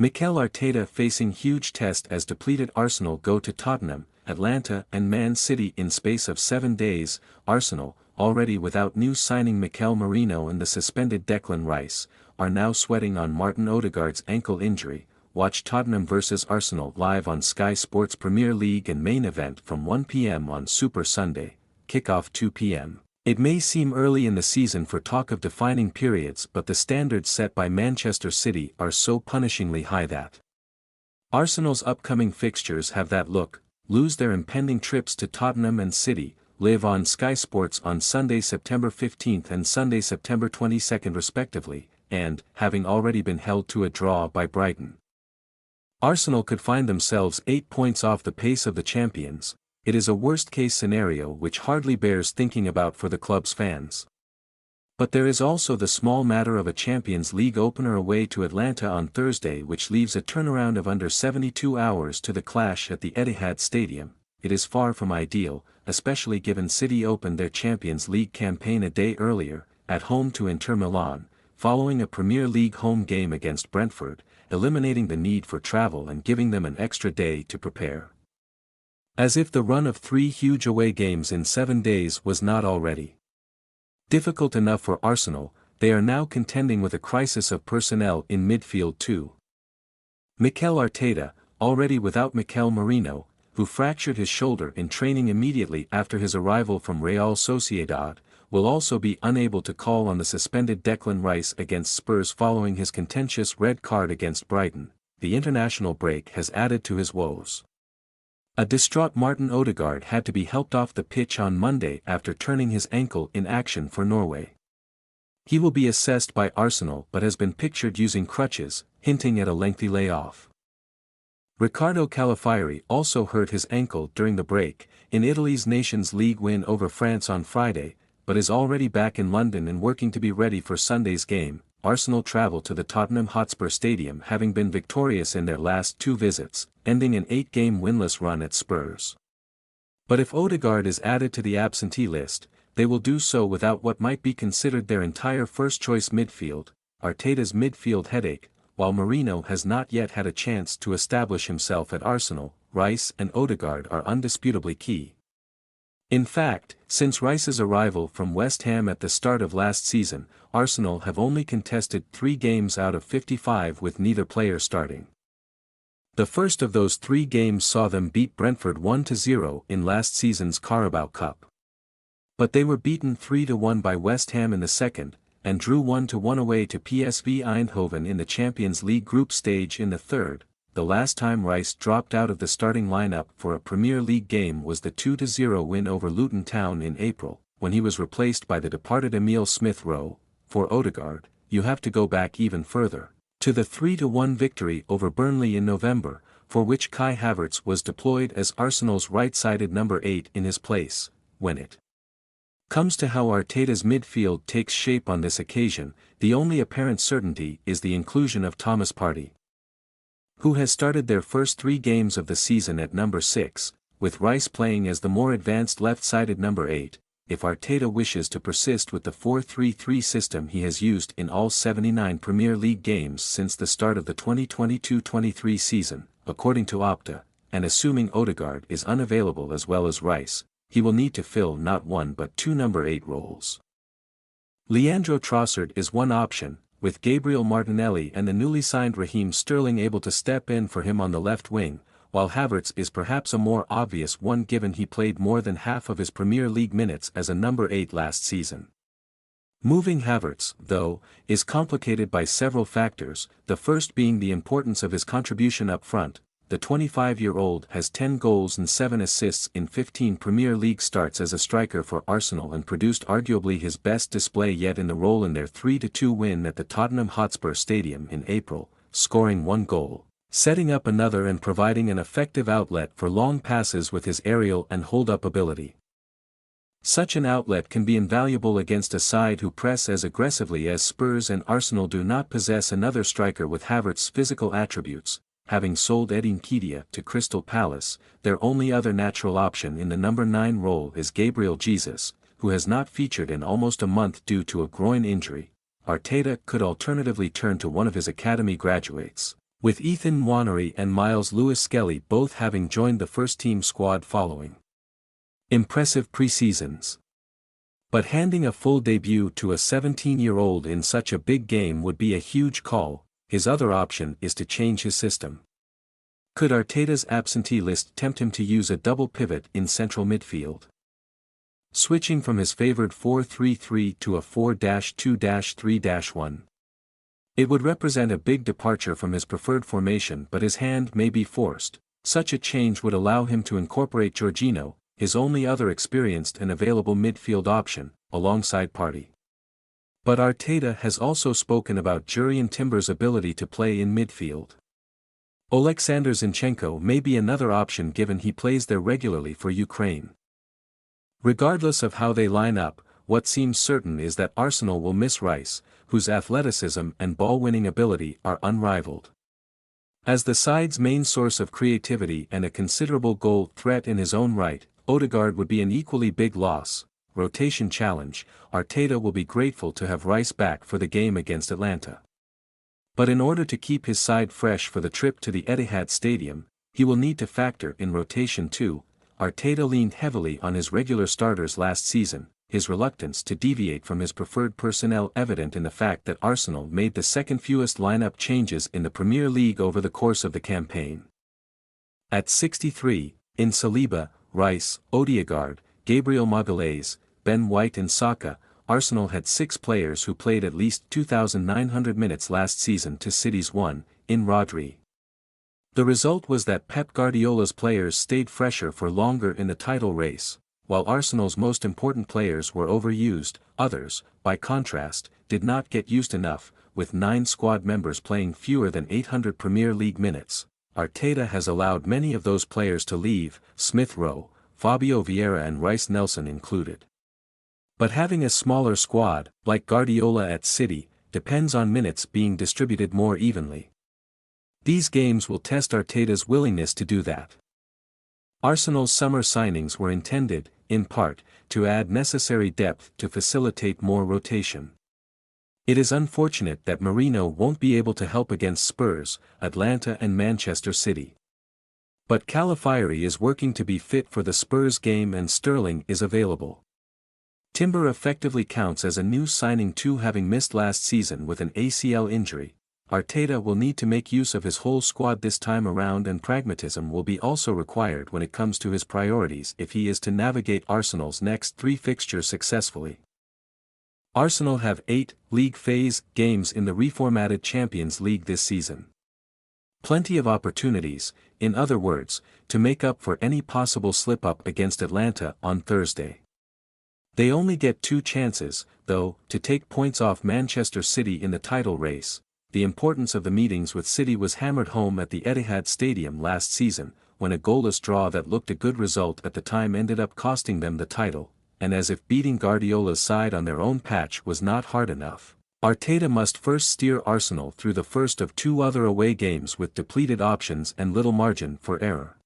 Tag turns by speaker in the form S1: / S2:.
S1: Mikel Arteta facing huge test as depleted Arsenal go to Tottenham, Atalanta and Man City in space of 7 days. Arsenal, already without new signing Mikel Merino and the suspended Declan Rice, are now sweating on Martin Odegaard's ankle injury. Watch Tottenham vs Arsenal live on Sky Sports Premier League and main event from 1 p.m. on Super Sunday, kickoff 2 p.m. It may seem early in the season for talk of defining periods, but the standards set by Manchester City are so punishingly high that Arsenal's upcoming fixtures have that look. Lose their impending trips to Tottenham and City, live on Sky Sports on Sunday September 15th and Sunday September 22nd respectively, and, having already been held to a draw by Brighton, Arsenal could find themselves 8 points off the pace of the champions. It is a worst-case scenario which hardly bears thinking about for the club's fans. But there is also the small matter of a Champions League opener away to Atalanta on Thursday, which leaves a turnaround of under 72 hours to the clash at the Etihad Stadium. It is far from ideal, especially given City opened their Champions League campaign a day earlier, at home to Inter Milan, following a Premier League home game against Brentford, eliminating the need for travel and giving them an extra day to prepare. As if the run of 3 huge away games in 7 days was not already difficult enough for Arsenal, they are now contending with a crisis of personnel in midfield too. Mikel Arteta, already without Mikel Merino, who fractured his shoulder in training immediately after his arrival from Real Sociedad, will also be unable to call on the suspended Declan Rice against Spurs following his contentious red card against Brighton. The international break has added to his woes. A distraught Martin Odegaard had to be helped off the pitch on Monday after turning his ankle in action for Norway. He will be assessed by Arsenal but has been pictured using crutches, hinting at a lengthy layoff. Riccardo Calafiori also hurt his ankle during the break in Italy's Nations League win over France on Friday, but is already back in London and working to be ready for Sunday's game. Arsenal travel to the Tottenham Hotspur Stadium having been victorious in their last 2 visits, ending an 8-game winless run at Spurs. But if Odegaard is added to the absentee list, they will do so without what might be considered their entire first-choice midfield, Arteta's midfield headache. While Merino has not yet had a chance to establish himself at Arsenal, Rice and Odegaard are undisputably key. In fact, since Rice's arrival from West Ham at the start of last season, Arsenal have only contested 3 games out of 55 with neither player starting. The first of those 3 games saw them beat Brentford 1-0 in last season's Carabao Cup. But they were beaten 3-1 by West Ham in the second, and drew 1-1 away to PSV Eindhoven in the Champions League group stage in the third. The last time Rice dropped out of the starting lineup for a Premier League game was the 2-0 win over Luton Town in April, when he was replaced by the departed Emile Smith-Rowe. For Odegaard, you have to go back even further, to the 3-1 victory over Burnley in November, for which Kai Havertz was deployed as Arsenal's right-sided number 8 in his place. When it comes to how Arteta's midfield takes shape on this occasion, the only apparent certainty is the inclusion of Thomas Partey, who has started their first 3 games of the season at number 6, with Rice playing as the more advanced left-sided number 8, if Arteta wishes to persist with the 4-3-3 system he has used in all 79 Premier League games since the start of the 2022-23 season, according to Opta, and assuming Odegaard is unavailable as well as Rice, he will need to fill not 1 but 2 number 8 roles. Leandro Trossard is one option, with Gabriel Martinelli and the newly signed Raheem Sterling able to step in for him on the left wing, while Havertz is perhaps a more obvious one given he played more than half of his Premier League minutes as a number 8 last season. Moving Havertz, though, is complicated by several factors, the first being the importance of his contribution up front. The 25-year-old has 10 goals and 7 assists in 15 Premier League starts as a striker for Arsenal and produced arguably his best display yet in the role in their 3-2 win at the Tottenham Hotspur Stadium in April, scoring 1 goal, setting up another and providing an effective outlet for long passes with his aerial and hold-up ability. Such an outlet can be invaluable against a side who press as aggressively as Spurs, and Arsenal do not possess another striker with Havertz's physical attributes. Having sold Edin Ketia to Crystal Palace, their only other natural option in the number 9 role is Gabriel Jesus, who has not featured in almost a month due to a groin injury. Arteta could alternatively turn to one of his academy graduates, with Ethan Nwaneri and Miles Lewis-Skelly both having joined the first-team squad following impressive pre-seasons. But handing a full debut to a 17-year-old in such a big game would be a huge call. His other option is to change his system. Could Arteta's absentee list tempt him to use a double pivot in central midfield, switching from his favored 4-3-3 to a 4-2-3-1? It would represent a big departure from his preferred formation, but his hand may be forced. Such a change would allow him to incorporate Jorginho, his only other experienced and available midfield option, alongside Partey. But Arteta has also spoken about Jurrien Timber's ability to play in midfield. Oleksandr Zinchenko may be another option given he plays there regularly for Ukraine. Regardless of how they line up, what seems certain is that Arsenal will miss Rice, whose athleticism and ball-winning ability are unrivaled. As the side's main source of creativity and a considerable goal threat in his own right, Odegaard would be an equally big loss. Rotation challenge: Arteta will be grateful to have Rice back for the game against Atalanta. But in order to keep his side fresh for the trip to the Etihad Stadium, he will need to factor in rotation too. Arteta leaned heavily on his regular starters last season, his reluctance to deviate from his preferred personnel evident in the fact that Arsenal made the second fewest lineup changes in the Premier League over the course of the campaign. At 63, in Saliba, Rice, Odegaard, Gabriel Magalhaes, Ben White and Saka, Arsenal had 6 players who played at least 2,900 minutes last season to City's 1, in Rodri. The result was that Pep Guardiola's players stayed fresher for longer in the title race, while Arsenal's most important players were overused. Others, by contrast, did not get used enough, with 9 squad members playing fewer than 800 Premier League minutes. Arteta has allowed many of those players to leave, Smith Rowe, Fabio Vieira and Rice Nelson included. But having a smaller squad, like Guardiola at City, depends on minutes being distributed more evenly. These games will test Arteta's willingness to do that. Arsenal's summer signings were intended, in part, to add necessary depth to facilitate more rotation. It is unfortunate that Merino won't be able to help against Spurs, Atalanta and Manchester City. But Calafiori is working to be fit for the Spurs game and Sterling is available. Timber effectively counts as a new signing too, having missed last season with an ACL injury. Arteta will need to make use of his whole squad this time around, and pragmatism will be also required when it comes to his priorities if he is to navigate Arsenal's next 3 fixtures successfully. Arsenal have 8 league phase games in the reformatted Champions League this season. Plenty of opportunities, in other words, to make up for any possible slip-up against Atalanta on Thursday. They only get 2 chances, though, to take points off Manchester City in the title race. The importance of the meetings with City was hammered home at the Etihad Stadium last season, when a goalless draw that looked a good result at the time ended up costing them the title, and as if beating Guardiola's side on their own patch was not hard enough, Arteta must first steer Arsenal through the first of 2 other away games with depleted options and little margin for error.